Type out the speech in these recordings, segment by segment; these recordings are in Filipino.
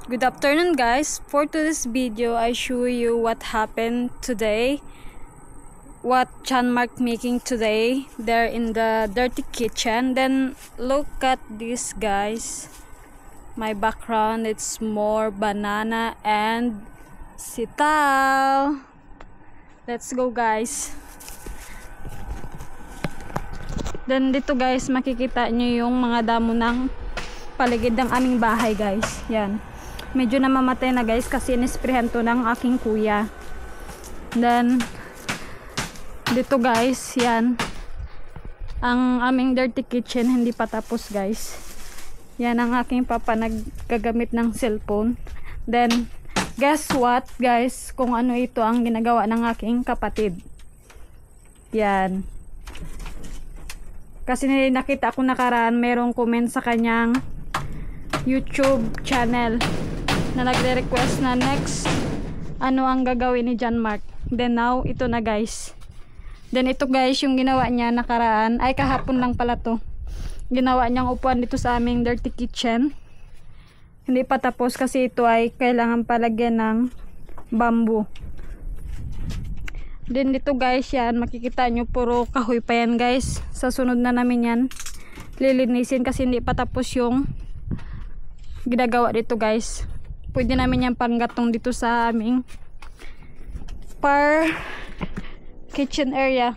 Good afternoon guys. For today's video, I show you what happened today. What John Mark making today. They're in the dirty kitchen. Then look at this guys. My background, it's more banana and sitaw. Let's go guys. Then dito guys, makikita nyo yung mga damo ng paligid ng aming bahay guys. Yan. Medyo namamatay na guys kasi inisprehan to ng aking kuya. Then dito guys, yan. Ang aming dirty kitchen hindi pa tapos guys. Yan ang aking papa naggagamit ng cellphone. Then guess what guys, kung ano ito ang ginagawa ng aking kapatid. Yan. Kasi nakita ko nakaraan merong comment sa kanyang YouTube channel na nagre-request na next ano ang gagawin ni John Mark. Then now ito na guys. Then ito guys yung ginawa niya nakaraan, ay kahapon lang pala to. Ginawa niyang upuan dito sa aming dirty kitchen. Hindi pa tapos kasi ito ay kailangan palagyan ng bamboo. Then dito guys, yan makikita nyo puro kahoy pa yan guys. Sa sunod na namin yan lilinisin kasi hindi pa tapos yung ginagawa dito guys. Pwede namin yan panggatong dito sa aming kitchen area.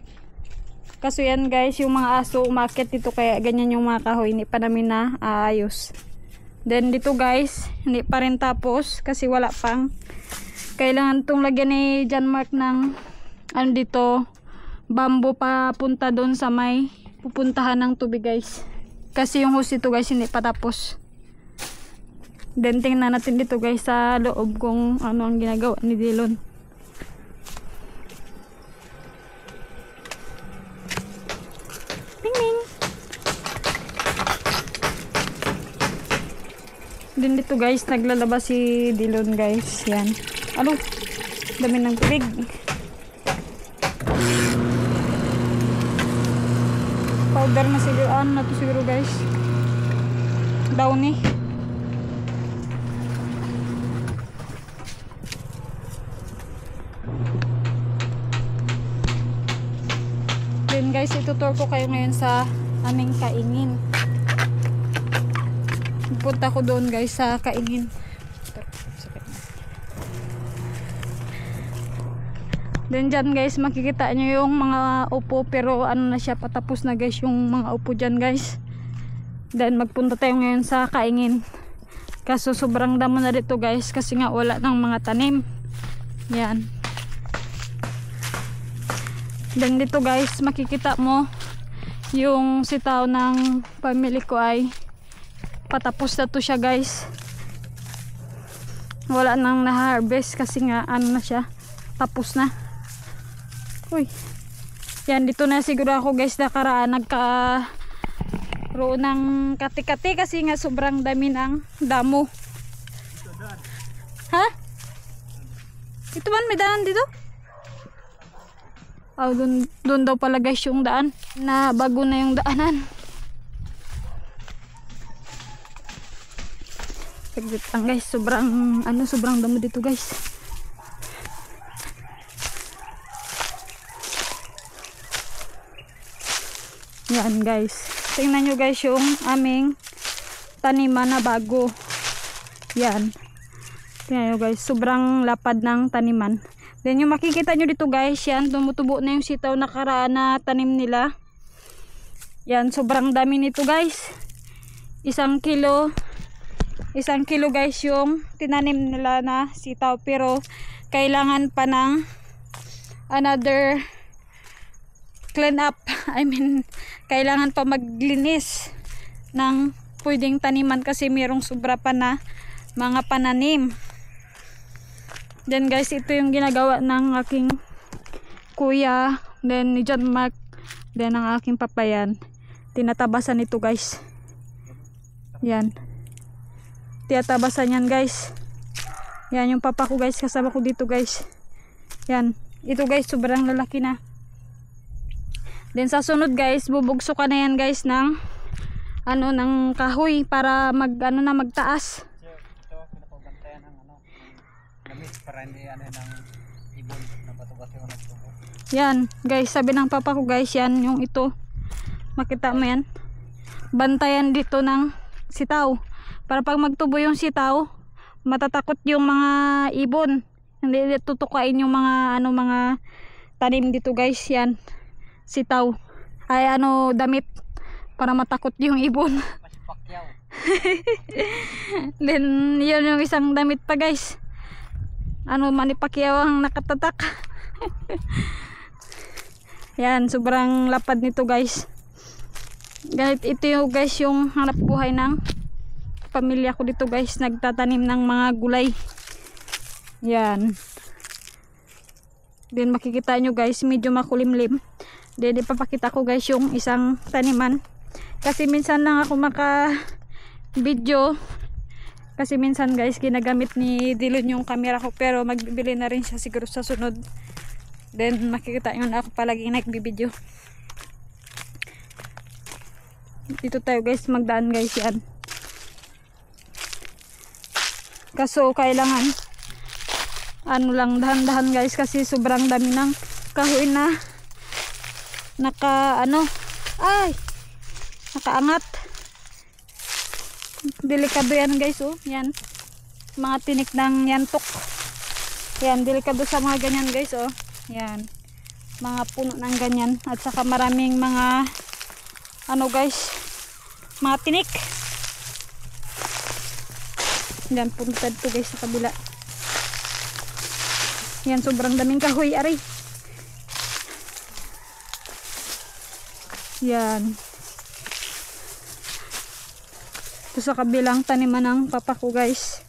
Kaso yan guys, yung mga aso umakit dito kaya ganyan yung mga kahoy, hindi pa namin na aayos. Then dito guys, hindi pa rin tapos kasi wala pang. Kailangan tong lagyan ni John Mark ng ano dito, bamboo pa punta doon sa may pupuntahan ng tubig guys. Kasi yung hose dito guys hindi pa tapos. Then tingnan natin dito guys sa loob kung ano ang ginagawa ni Dillon. Ming ming. Then dito guys naglalabas si Dillon guys. Yan. Ano? Dami ng tubig. Powder na siguro. Ano na to siguro guys. Downy. Then guys, itutur ko kayo ngayon sa aming kaingin. Punta ko doon guys sa kaingin. Then dyan guys, makikita nyo yung mga upo pero ano na siya, patapos na guys yung mga upo dyan guys. Then magpunta tayo ngayon sa kaingin. Kaso sobrang damo na dito guys kasi nga wala ng mga tanim. Yan. Then dito guys, makikita mo yung sitaw ng family ko ay patapos na to siya guys. Wala nang na-harvest kasi nga ano na siya, tapos na. Uy. Yan, dito na siguro ako guys nakaraan nagkaroon ng kati-kati kasi nga sobrang dami ng damo. Ha? Ito man may daanan dito? Oh, dun daw pala guys yung daan na bago na yung daanan. Saglit lang guys, sobrang damo dito guys. Yan guys, tingnan nyo guys yung aming taniman na bago. Yan, tingnan nyo guys, sobrang lapad ng taniman. Then yung makikita nyo dito guys, yan, tumutubo na yung sitaw nakaraan na tanim nila. Yan, sobrang dami nito guys. 1 kilo guys yung tinanim nila na sitaw. Pero kailangan pa ng another clean up. I mean, kailangan pa maglinis ng pwedeng taniman kasi mayroong sobra pa na mga pananim. Then guys, ito yung ginagawa ng aking kuya, then ni John Mark, then ang aking papayan. Tinatabasan ito guys. Yan. Tinatabasan yan guys. Yan yung papa ko guys, kasama ko dito guys. Yan. Ito guys, sobrang lalaki na. Then sa sunod guys, bubugso ka na yan guys ng ng kahoy para magtaas. Para hindi ano ng ibon na bato-bato yung nagtubo. Yan guys, sabi ng papa ko guys, yan yung ito. Makita mo yan. Bantayan dito ng sitaw. Para pag magtubo yung sitaw, matatakot yung mga ibon. Hindi tutukain yung mga mga tanim dito guys. Yan. Sitaw. Ay damit. Para matakot yung ibon. Mas pakyaw. Then yun yung isang damit pa guys. Manny Pacquiao ang nakatatak. Yan, sobrang lapad nito guys. Ganit ito yung guys yung hanap buhay ng pamilya ko dito guys. Nagtatanim ng mga gulay. Yan. Then makikita nyo guys, medyo makulimlim. Then ipapakita ko guys yung isang taniman. Kasi minsan lang ako maka video. Kasi minsan guys ginagamit ni Dilon yung camera ko, pero magbibili na rin siya siguro sa sunod. Then makikita nyo na ako palagi nagbibideo. Dito tayo guys magdaan guys. Yan. Kaso kailangan lang dahan-dahan guys, kasi sobrang dami ng kahoy na nakaangat. Delikado yan guys. Yan mga tinik ng yantok. Yan, delikado sa mga ganyan guys. Yan mga puno ng ganyan, at saka maraming mga guys, mga tinik. Yan, punta dito guys sa kabila. Yan, sobrang daming kahoy ari. Yan. Ito sa kabilang taniman ng papa ko guys.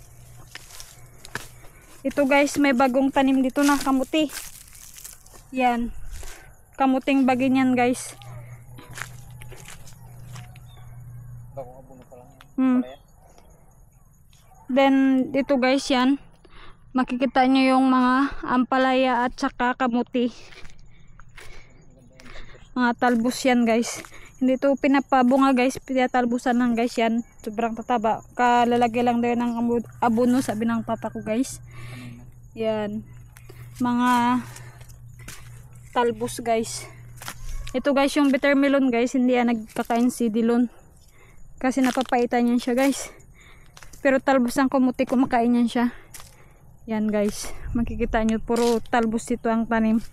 Ito guys, may bagong tanim dito na kamuti. Yan. Kamuting bagin yan guys. Bagong abono pa lang. Then dito guys, yan. Makikita nyo yung mga ampalaya at saka kamuti. Mga talbos yan guys. Hindi ito pinapabunga guys, pinatalbusan lang guys. Yan, sobrang tataba. Kalalagay lang daw ng abono, sabi ng papa ko guys. Yan, mga talbos guys. Ito guys yung bitter melon guys, hindi yan nagkakain si Dilon kasi napapaitan yan siya guys. Pero talbos ang kamuti, kumakain yan siya. Yan guys, makikita nyo puro talbos dito ang tanim.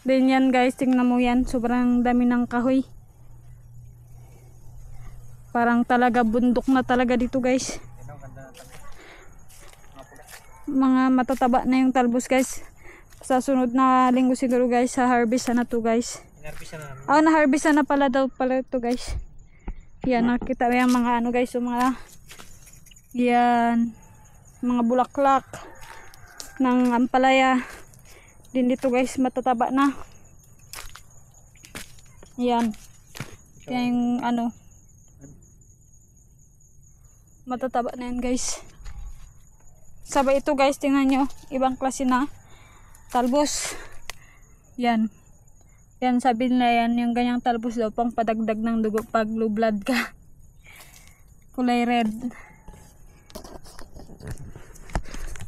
Then yan guys, tingnan mo yan, sobrang dami ng kahoy. Parang talaga bundok na talaga dito guys. Mga matataba na yung talbos guys. Sa sunod na linggo siguro guys, sa harvest na to guys. Na-harvest na pala daw pala to guys. Yan, nakita mo yung mga guys, yung mga yan, mga bulaklak ng ampalaya. Din dito guys, matataba na. Yan. Yung matataba na yan guys. Sabay ito guys, tingnan nyo, ibang klase na talbos. Yan. Yan, sabi nila yan, yung ganyang talbos daw pang padagdag ng dugo pag low blood ka. Kulay red.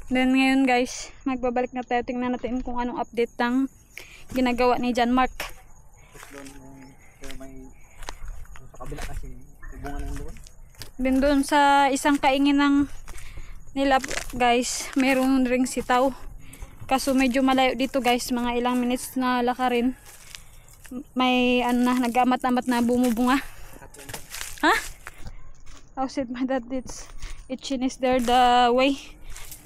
Then ngayon guys, magbabalik na tayo, tingnan natin kung anong update ng ginagawa ni John Mark. Then doon sa isang kaingin ng nila guys, meron ring sitaw. Kaso medyo malayo dito guys, mga ilang minutes na lakarin. May nag-amat-amat na bumubunga. Ha? How said my dad, it's itching is there the way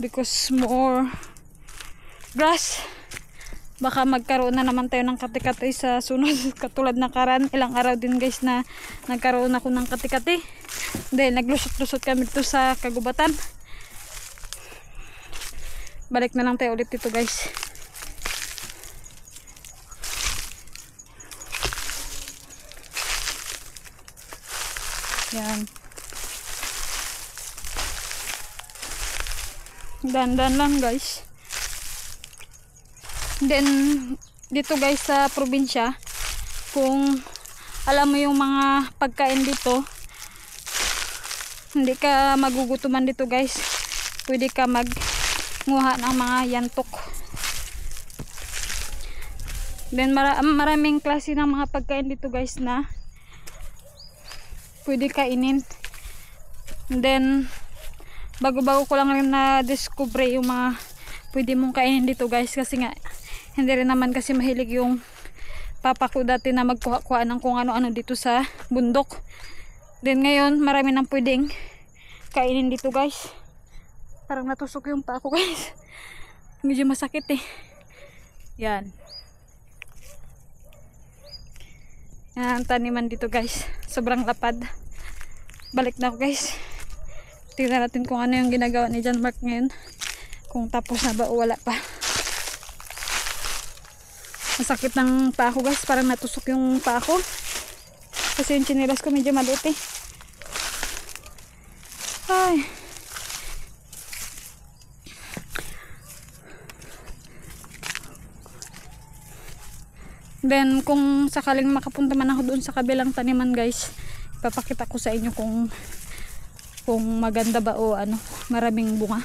because more grass. Baka magkaroon na naman tayo ng kati-kati sa sunod. Katulad na karan, ilang araw din guys na nagkaroon ako ng kati-kati dahil naglusot-lusot kami dito sa kagubatan. Balik na lang tayo ulit dito guys. Yan. Dandan lang guys. Then dito guys sa probinsya, kung alam mo yung mga pagkain dito, hindi ka magugutuman dito guys. pwede ka nguha ng mga yantok. Then maraming klase ng mga pagkain dito guys na pwede kainin. Then bago-bago ko lang rin na discover yung mga pwede mong kainin dito guys, kasi nga hindi rin naman kasi mahilig yung papa ko dati na magkuha-kuha ng kung ano-ano dito sa bundok. Then ngayon marami nang pwedeng kainin dito guys. Parang natusok yung paa ko guys. Medyo masakit eh. Yan. Yan ang taniman dito guys. Sobrang lapad. Balik na ako guys. Tingnan natin kung ano yung ginagawa ni John Mark ngayon. Kung tapos na ba o wala pa. Masakit ng paa ko guys. Parang natusok yung paa ko. Kasi yung chinelas ko medyo maliit eh. Ay. Then kung sakaling makapunta man ako doon sa kabilang taniman guys, ipapakita ko sa inyo kung maganda ba o ano, maraming bunga.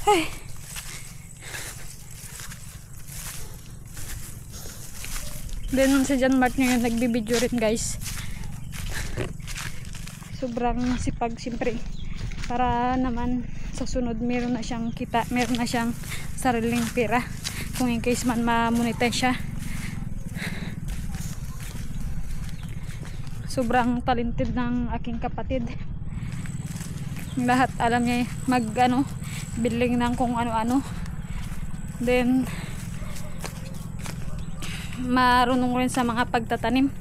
Ay. Then si John Mark ngayon nagbibideo rin guys. Sobrang sipag siyempre, para naman sa sunod meron na siyang kita, meron na siyang sariling pera kung in case man ma-monetize siya. Sobrang talented ng aking kapatid. Lahat alam niya biling ng kung ano-ano. Then marunong rin sa mga pagtatanim.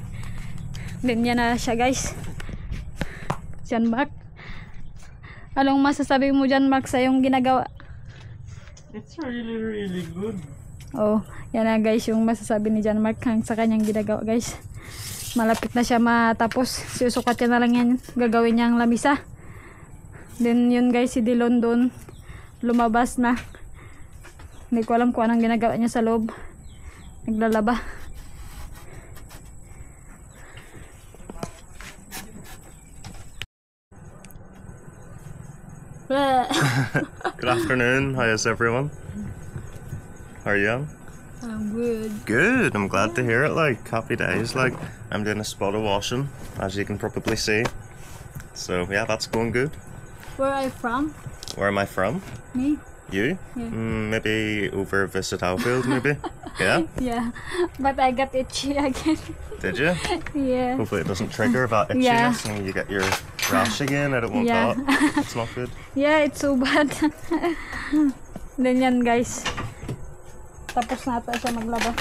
Then yan na siya guys. John Mark, anong masasabi mo John Mark sa yung ginagawa? It's really, really good. Oh, yan na guys yung masasabi ni John Mark sa kanyang ginagawa guys. Malapit na siya matapos. Susukat niya na lang yan. Gagawin niyang lamisa. Then yun guys, si Dilon doon lumabas na. Hindi ko alam kung anong ginagawa niya sa loob. Naglalaba. Good afternoon. How is everyone? How are you? I'm good. Good. I'm glad to hear it. Like, happy days. Like, I'm doing a spot of washing, as you can probably see. So yeah, that's going good. Where are you from? Where am I from? Me? You? Yeah. Maybe over Visit Outfield, maybe. Yeah. Yeah, but I got itchy again. Did you? Yeah. Hopefully it doesn't trigger that itchiness and you get your rash again. I don't want Yeah. that. It's not good. Yeah, it's so bad. Then yan guys, tapos na ata siya maglaba.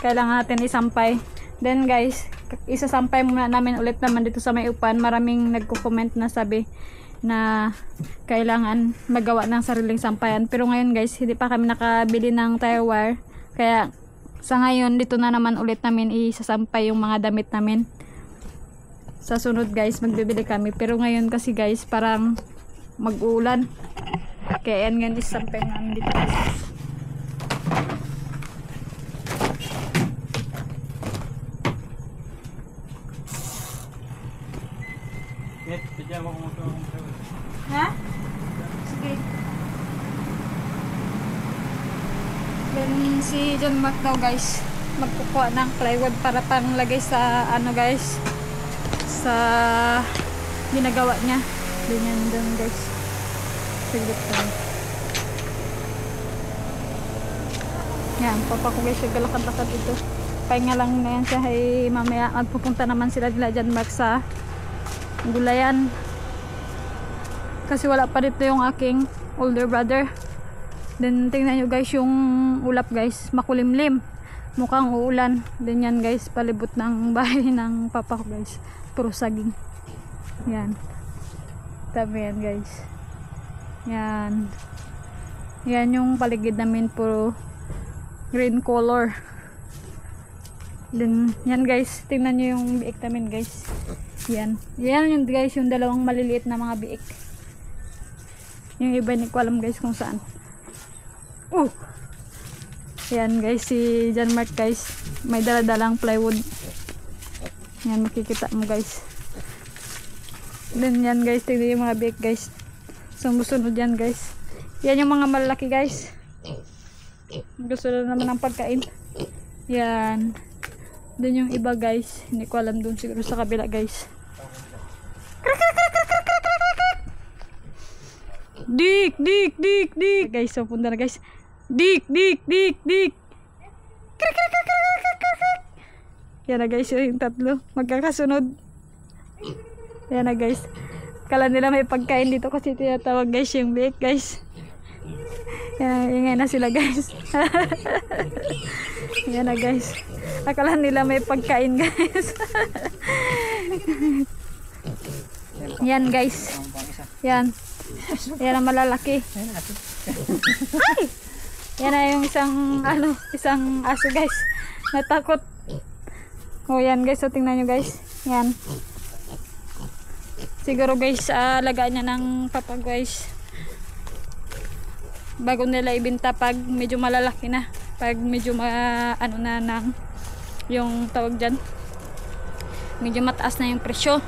Kailangan natin isampay. Then guys, isasampay muna namin ulit naman dito sa may upan. Maraming nagko-comment na sabi na kailangan magawa ng sariling sampayan. Pero ngayon guys, hindi pa kami nakabili ng tire wire. Kaya sa ngayon, dito na naman ulit namin isasampay yung mga damit namin. Sa sunod guys, magbibili kami. Pero ngayon kasi guys, parang mag-uulan. Kaya yan ngayon isasampay namin dito guys. Pidya mo kung ito. Ha? Sige. Then si John Mark daw guys, magkukuha ng plywood para panglagay sa ano guys, sa ginagawa niya. Ganyan doon guys. Sige pa. Yan, papa ko guys, yung galakad-lakad dito. Pahinga lang na yan siya. Ay mamaya magpupunta naman sila John Mark sa gulayan. Kasi wala pa dito yung aking older brother. Then tingnan nyo guys yung ulap guys, makulimlim, mukhang uulan. Then yan guys, palibot ng bahay ng papa ko guys, puro saging. Yan, tabi yan guys. Yan, yan yung paligid namin, puro green color. Then yan guys, tingnan nyo yung biik namin guys. Yan, yan yung guys, yung dalawang maliliit na mga biik. Yung iba hindi ko alam guys kung saan. Yan guys, si John Mark guys, may daladalang plywood. Yan, makikita mo guys. Then yan guys, tignan yung mga biik guys. Sumusunod yan guys. Yan yung mga malaki guys. Gusto na naman ng pagkain. Yan. Doon yung iba guys. Hindi ko alam doon siguro sa kabila guys. Dik, dik, dik, dik. Guys, so punta na guys. Dik, dik, dik, dik. Yan na guys, yung tatlo. Magkakasunod. Yan na guys. Kala nila may pagkain dito kasi tinatawag guys yung biik guys. Yan, ingay na sila guys. Yan na guys. Akala nila may pagkain guys. Yan guys. Yan. Yan ang malalaki. Ay! Yan na yung isang aso guys. Natakot. O yan guys, so tingnan nyo guys. Yan. Siguro guys, alagaan niya ng papa guys. Bago nila ibenta pag medyo malalaki na. Pag medyo ano na ng yung tawag dyan. Medyo mataas na yung presyo.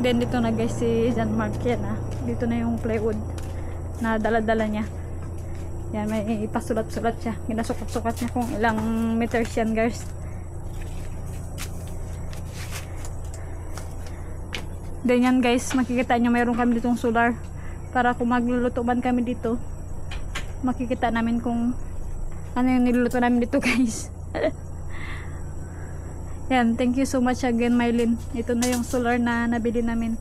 Then dito na guys si John Mark yan Dito na yung plywood na dala-dala niya. Yan, may ipasulat-sulat siya. Ginasukat-sukat niya kung ilang meters yan guys. Then yan guys, makikita nyo mayroon kami ditong solar. Para kung magluluto man kami dito, makikita namin kung ano yung niluluto namin dito guys. Yan, thank you so much again Mylene. Ito na yung solar na nabili namin.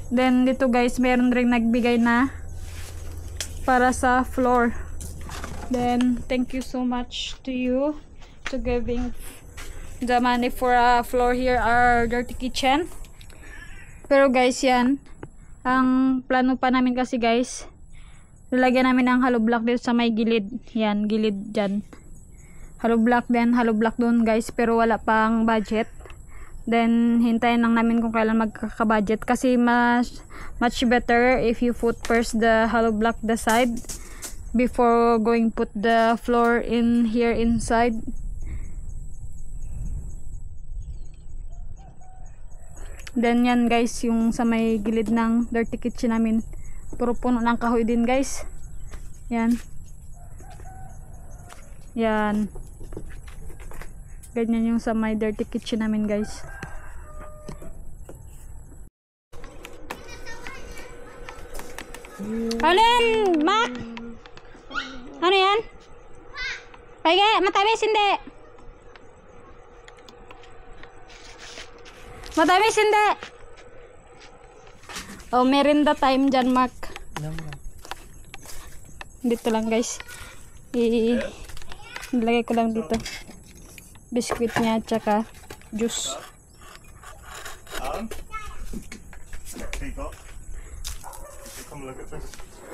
Then dito guys, meron ring nagbigay na para sa floor. Then thank you so much to you to giving the money for a floor here, our dirty kitchen. Pero guys, yan ang plano pa namin kasi guys, lalagyan namin ng hollow block dito sa may gilid. Yan, gilid dyan. Hollow block din, hollow block doon guys, pero wala pang budget. Then hintayin lang namin kung kailan magkaka-budget kasi much better if you put first the hollow block the side before going put the floor in here inside. Then yan guys, yung sa may gilid ng dirty kitchen namin, puro puno ng kahoy din guys. Yan. Yan. Ganyan yung sa may dirty kitchen namin guys. Alin, Mac? Ano yan? Page, matamis hindi. Matamis hindi. Oh, merinda time dyan, Mark. Dito lang guys. Ilagay ko lang dito. Biscuit niya at saka juice.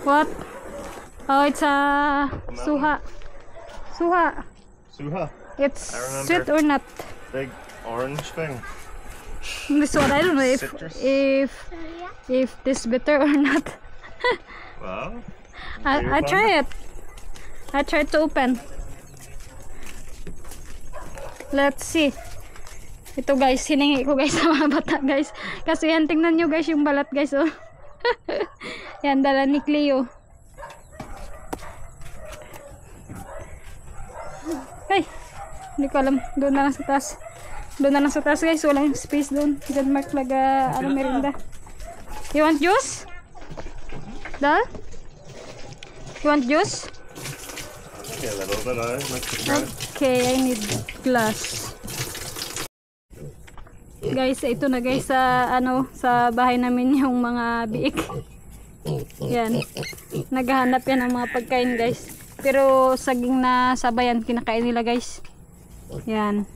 What? Oh, it's a suha. Suha. Suha. It's sweet or not? Big orange thing. This one, I don't know if this bitter or not. Well, I try it. I tried to open. Let's see. Ito guys, hiningi ko guys sa mga bata guys. Kasi yan, tingnan nyo guys yung balat guys. Oh. Yan, dala ni Cleo. Hey, hindi ko alam. Doon na lang sa taas. Doon na lang sa taas guys. Wala yung space doon. Diyan Mark laga ano merinda. You want juice? Dal? You want juice? yeah, a little bit. Okay, I need glass. Guys, ito na guys sa sa bahay namin yung mga biik. Yan. Naghahanap yan ng mga pagkain guys. Pero saging na sabayan kinakain nila guys. Yan.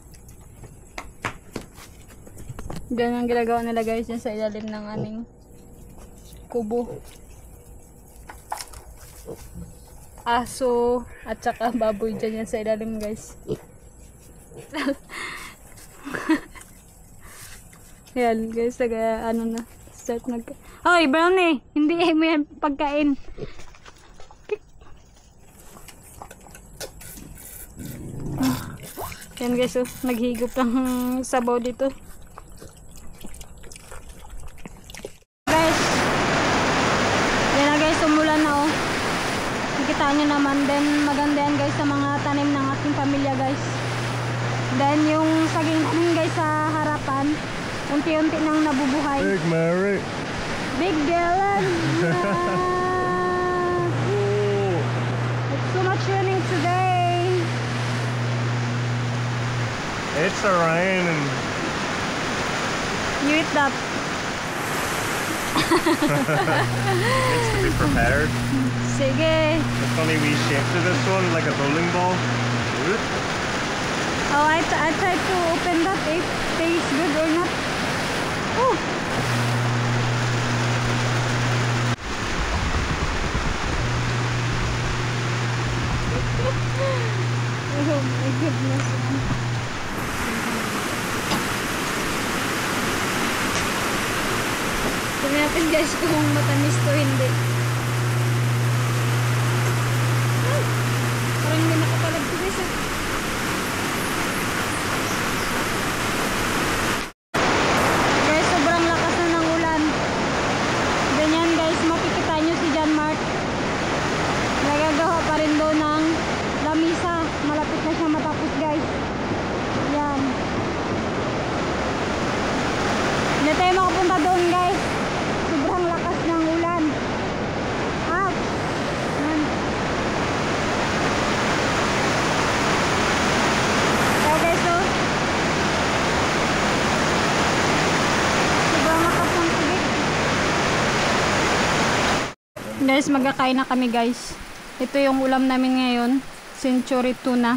Diyan ang ginagawa nila guys, yan sa ilalim ng aming kubo. Aso at saka baboy dyan yan sa ilalim guys. Yan guys, na start Hoy Brownie, hindi mo yan pagkain. Yan guys, naghigop ng sabaw dito. halaman. Then maganda yan guys sa mga tanim ng ating pamilya guys. Then yung saging namin guys sa harapan, unti-unti nang nabubuhay. Big Mary. Big Dylan. It's so much raining today. It's a raining. You eat that. Needs to be prepared. Sige. The funny wee shape to this one, like a bowling ball. Oh, I tried to open that. If it tastes good or not. Oh. Oh my goodness. Tingnan natin guys kung matamis to hindi. Ay, parang hindi nakapalag to guys ah. Guys, sobrang lakas na ng ulan. Ganyan guys, makikita nyo si John Mark. Nagagawa pa rin doon ng lamisa. Malapit na siya matapos guys. Yan. Hindi tayo makapunta doon guys. Sobrang lakas ng ulan. Ah. Yan. So guys, so sobrang lakas ng tubig. Guys, magkakain na kami guys. Ito yung ulam namin ngayon. Century tuna.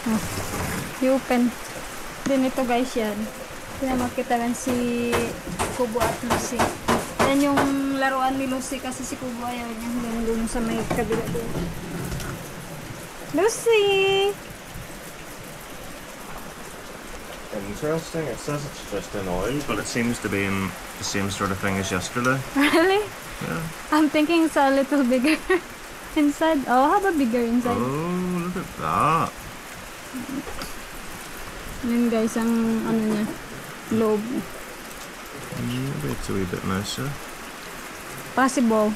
Oh, i-open. Then ito guys yan. Makita lang si Kubo at Lucy. Yan yung laruan ni Lucy kasi si Kubo ayaw niya. Doon sa may kabila doon. Lucy! Interesting. It says it's just in oil, but it seems to be in the same sort of thing as yesterday. Really? Yeah. I'm thinking it's a little bigger inside. Oh, how about bigger inside? Oh, look at that. Yun guys, ang ano niya, loob. Maybe it's a wee bit nicer. Possible.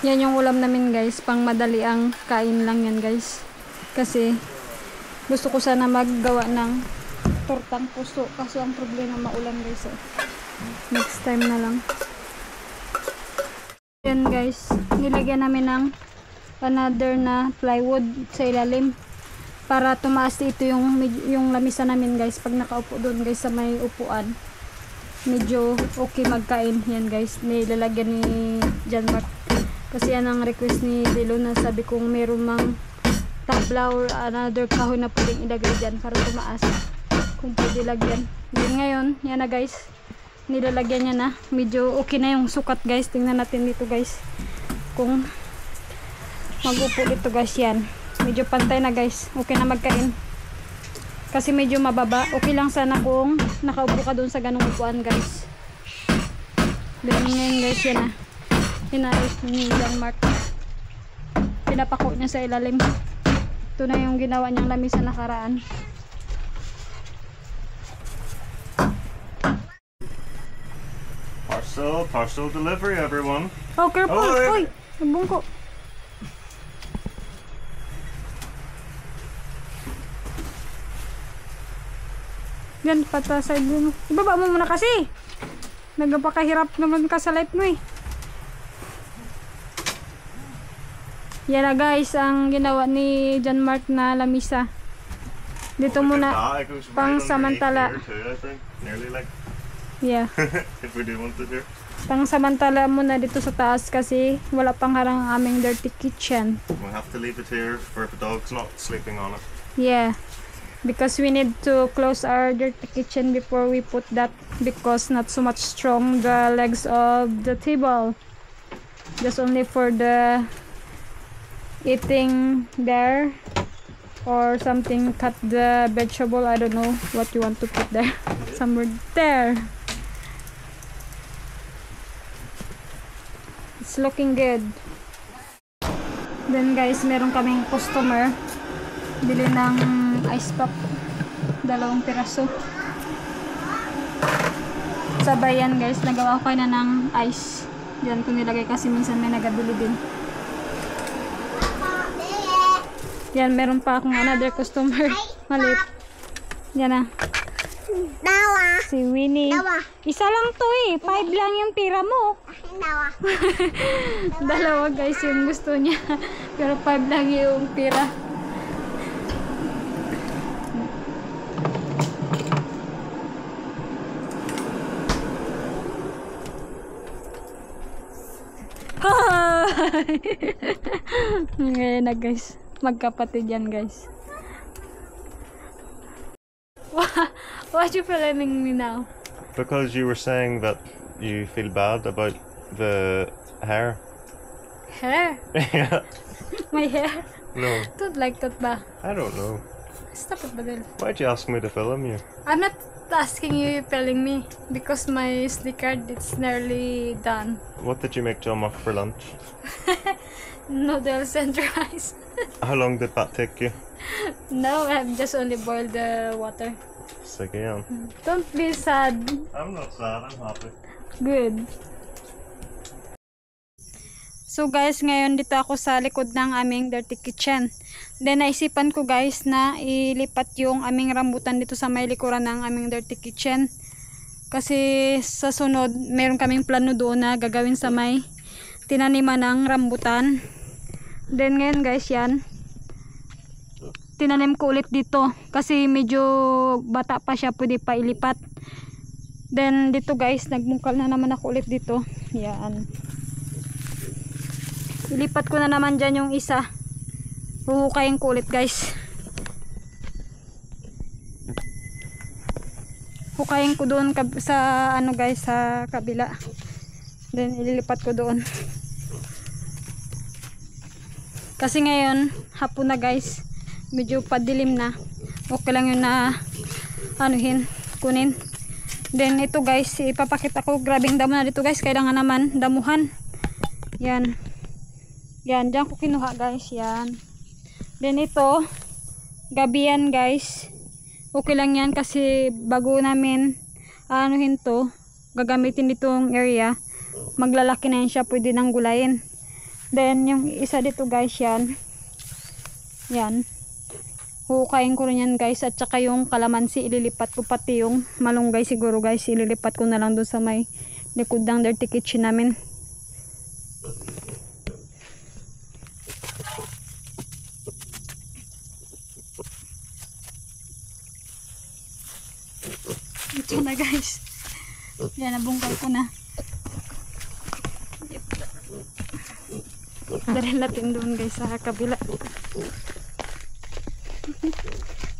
Yan yung ulam namin guys, pang madali ang kain lang yan guys. Kasi gusto ko sana maggawa ng tortang puso. Kaso ang problema maulan guys eh. Next time na lang. Yan guys, nilagyan namin ng another na plywood sa ilalim para tumaas dito yung lamisa namin guys. Pag nakaupo doon guys sa may upuan, medyo okay magkain. Yan guys, nilalagyan ni John Mark kasi yan ang request ni Dilo na sabi kong meron mang tabla or another kahoy na pwedeng ilagay dyan para tumaas kung pwede lagyan. Then ngayon, yan na guys, nilalagyan niya na, medyo okay na yung sukat guys. Tingnan natin dito guys kung mag-upo dito guys. Yan, medyo pantay na guys, okay na magkain kasi medyo mababa. Okay lang sana kung nakaupo ka dun sa ganung upuan guys. Then ngayon guys, yan na, inayos ni John Mark, pinapako niya sa ilalim. Ito na yung ginawa niyang lamisa nakaraan. Parcel delivery, everyone. Oh, careful! Oh, Uy! Nabungko. Yan, patasay mo. Ibaba mo muna kasi. Nagpakahirap naman ka sa life mo eh. Yan na guys, ang ginawa ni John Mark na lamisa. Dito muna, pang samantala. Yeah. If we do want to do. Pang samantala muna dito sa taas kasi wala pang harang ang aming dirty kitchen. We'll have to leave it here for the dog's not sleeping on it. Yeah. Because we need to close our dirty kitchen before we put that, because not so much strong the legs of the table. Just only for the eating there or something, cut the vegetable. I don't know what you want to put there. Somewhere there. It's looking good. Then guys, meron kaming customer bili ng ice pop, 2 piraso. Sa bayan guys, nagawa ko na ng ice. Diyan ko nilagay kasi minsan may nagabili din. Yan, meron pa akong another customer. Malit. Yan na. Si Winnie. Isa lang to eh. 5 lang yung pira mo. Dalawa guys yung gusto niya. Pero 5 lang yung pira. Ngayon na guys, magkapatid yan guys. What you filming me now? Because you were saying that you feel bad about the hair. Hair? Yeah. My hair? No, Don't like that ba? I don't know. Stop it, Badil. Why'd you ask me to film you? I'm not asking you telling me because my SD card it's nearly done. What did you make John Muck for lunch? Noodles and rice. How long did that take you? No, I've just only boiled the water. Sige yan. Don't be sad. I'm not sad, I'm happy. Good. So guys, ngayon dito ako sa likod ng aming dirty kitchen. Then naisipan ko guys na ilipat yung aming rambutan dito sa may likuran ng aming dirty kitchen. Kasi sa sunod, meron kaming plano doon na gagawin sa may tinaniman ng rambutan. Then ngayon guys, yan. Tinanim ko ulit dito kasi medyo bata pa siya, pwede pa ilipat. Then dito guys, nagmungkal na naman ako ulit dito. Yan. Ilipat ko na naman dyan yung isa. Huhukayin ko ulit guys. Hukayin ko doon sa ano guys, sa kabila. Then ililipat ko doon. Kasi ngayon hapon na guys, medyo padilim na. Okay lang yun na anuhin, kunin. Then ito guys, ipapakita ko, grabing damo na dito guys, kailangan naman damuhan. Yan. Yan, dyan ko kinuha guys, yan. Then ito, gabi yan guys. Okay lang yan kasi bago namin anuhin to, gagamitin ditong area, maglalaki na yan siya, pwede nang gulayin. Then yung isa dito guys, yan. Yan. Hukayin ko rin yan guys, at saka yung kalamansi ililipat ko, pati yung malunggay siguro guys, ililipat ko na lang doon sa may likod ng dirty kitchen namin. Ito na guys. Yan, nabungkal ko na. Dali natin doon guys sa kabila.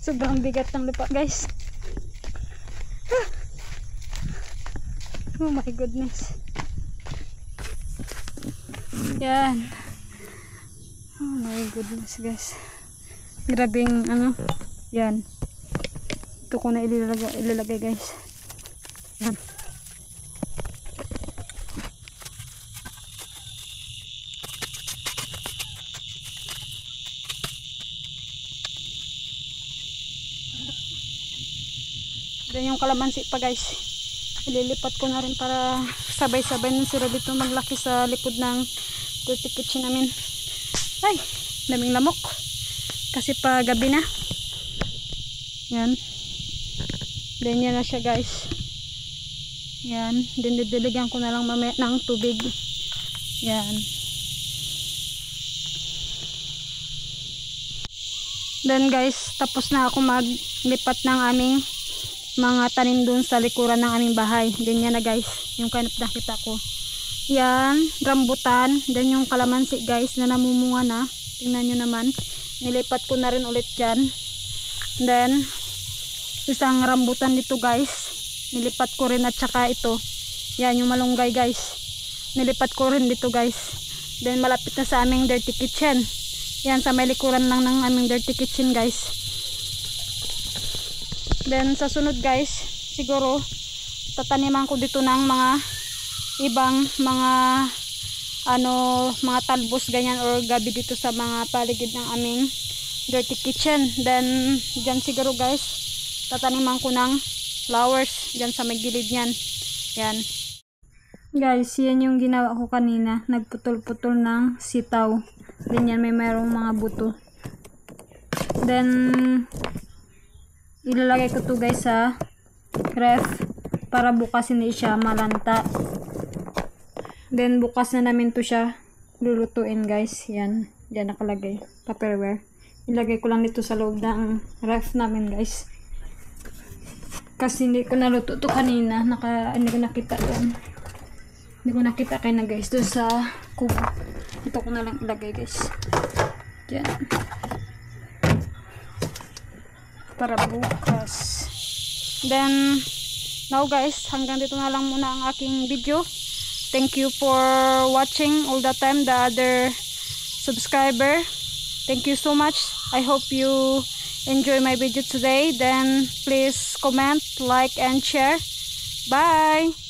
Sobrang bigat ng lupa guys. Oh my goodness. Yan. Oh my goodness guys. Grabing ano. Yan. Ito ko na ilalagay guys. Yan. Dan yung kalamansi pa guys, ililipat ko na rin para sabay-sabay nung sila dito maglaki sa likod ng dirty kitchen namin. Ay, daming lamok kasi pa gabi na. Yan. Then yan na siya guys. Yan, didiligan ko na lang mamaya ng tubig. Yan. Then guys, tapos na ako maglipat ng aming mga tanim dun sa likuran ng aming bahay. Ganyan na guys, yung kanip nakita ko. Yan, rambutan. Then yung kalamansi guys na namumunga na. Tingnan nyo naman. Nilipat ko na rin ulit dyan. Then, isang rambutan dito guys. Nilipat ko rin, at saka ito. Yan, yung malunggay guys. Nilipat ko rin dito guys. Then, malapit na sa aming dirty kitchen. Yan, sa may likuran lang ng aming dirty kitchen guys. Then sa sunod guys, siguro tataniman ko dito ng mga ibang mga mga talbos ganyan or gabi dito sa mga paligid ng aming dirty kitchen. Then dyan siguro guys, tataniman ko ng flowers dyan sa may gilid niyan. Yan. Guys, yan yung ginawa ko kanina. Nagputol-putol ng sitaw. Then yan, may mayroong mga buto. Then, ilalagay ko to guys sa ref para bukas hindi siya malanta. Then, bukas na namin to siya lulutuin guys. Yan. Yan nakalagay. Tupperware. Ilagay ko lang dito sa loob ng ref namin guys. Kasi hindi ko naluto to kanina. Hindi ko nakita doon. Hindi ko nakita kayo na guys doon sa kubo. Ito ko na lang ilagay guys. Yan. Para bukas. Then, now guys, hanggang dito na lang muna ang aking video. Thank you for watching all the time, the other subscriber. Thank you so much. I hope you enjoy my video today. Then, please comment, like, and share. Bye!